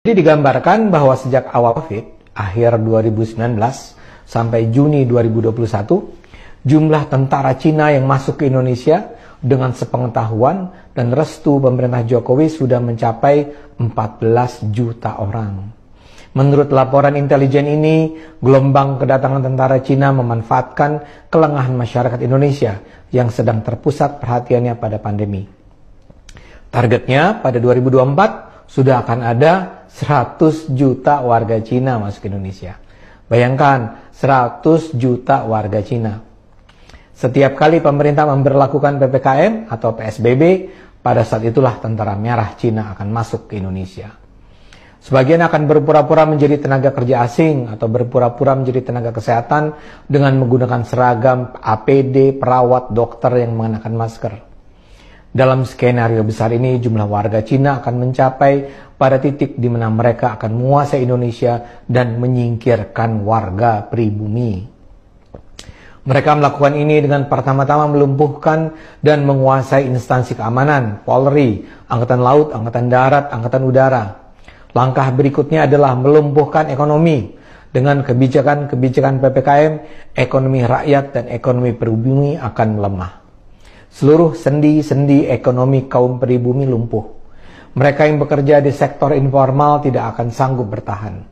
Jadi digambarkan bahwa sejak awal COVID, akhir 2019 sampai Juni 2021, jumlah tentara Cina yang masuk ke Indonesia dengan sepengetahuan dan restu pemerintah Jokowi sudah mencapai 14 juta orang. Menurut laporan intelijen ini, gelombang kedatangan tentara Cina memanfaatkan kelengahan masyarakat Indonesia yang sedang terpusat perhatiannya pada pandemi. Targetnya pada 2024 sudah akan ada 100 juta warga Cina masuk ke Indonesia. Bayangkan, 100 juta warga Cina. Setiap kali pemerintah memberlakukan PPKM atau PSBB, pada saat itulah tentara merah Cina akan masuk ke Indonesia. Sebagian akan berpura-pura menjadi tenaga kerja asing atau berpura-pura menjadi tenaga kesehatan dengan menggunakan seragam APD, perawat, dokter yang mengenakan masker. Dalam skenario besar ini, jumlah warga Cina akan mencapai pada titik di mana mereka akan menguasai Indonesia dan menyingkirkan warga pribumi. Mereka melakukan ini dengan pertama-tama melumpuhkan dan menguasai instansi keamanan, Polri, Angkatan Laut, Angkatan Darat, Angkatan Udara. Langkah berikutnya adalah melumpuhkan ekonomi. Dengan kebijakan-kebijakan PPKM, ekonomi rakyat dan ekonomi pribumi akan melemah. Seluruh sendi-sendi ekonomi kaum pribumi lumpuh. Mereka yang bekerja di sektor informal tidak akan sanggup bertahan.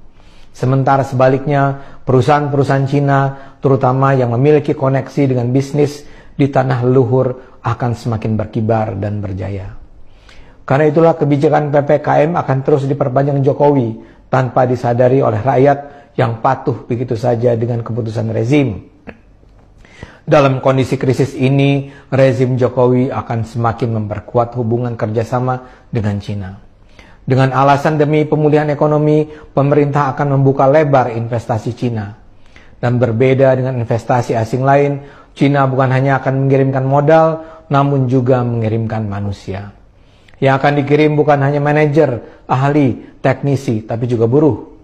Sementara sebaliknya, perusahaan-perusahaan Cina, terutama yang memiliki koneksi dengan bisnis di tanah leluhur, akan semakin berkibar dan berjaya. Karena itulah kebijakan PPKM akan terus diperpanjang Jokowi tanpa disadari oleh rakyat yang patuh begitu saja dengan keputusan rezim. Dalam kondisi krisis ini, rezim Jokowi akan semakin memperkuat hubungan kerjasama dengan Cina. Dengan alasan demi pemulihan ekonomi, pemerintah akan membuka lebar investasi Cina. Dan berbeda dengan investasi asing lain, Cina bukan hanya akan mengirimkan modal, namun juga mengirimkan manusia. Yang akan dikirim bukan hanya manajer, ahli, teknisi, tapi juga buruh.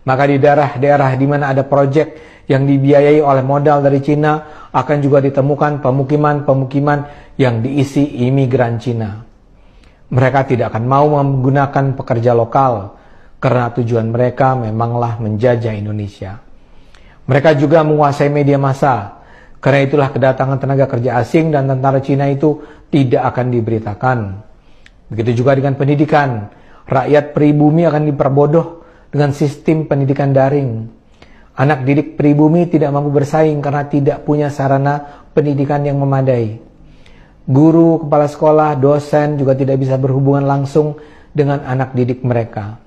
Maka di daerah-daerah di mana ada proyek yang dibiayai oleh modal dari Cina, akan juga ditemukan pemukiman-pemukiman yang diisi imigran Cina. Mereka tidak akan mau menggunakan pekerja lokal, karena tujuan mereka memanglah menjajah Indonesia. Mereka juga menguasai media massa, karena itulah kedatangan tenaga kerja asing dan tentara Cina itu tidak akan diberitakan. Begitu juga dengan pendidikan, rakyat pribumi akan diperbodoh dengan sistem pendidikan daring. Anak didik pribumi tidak mampu bersaing karena tidak punya sarana pendidikan yang memadai. Guru, kepala sekolah, dosen juga tidak bisa berhubungan langsung dengan anak didik mereka.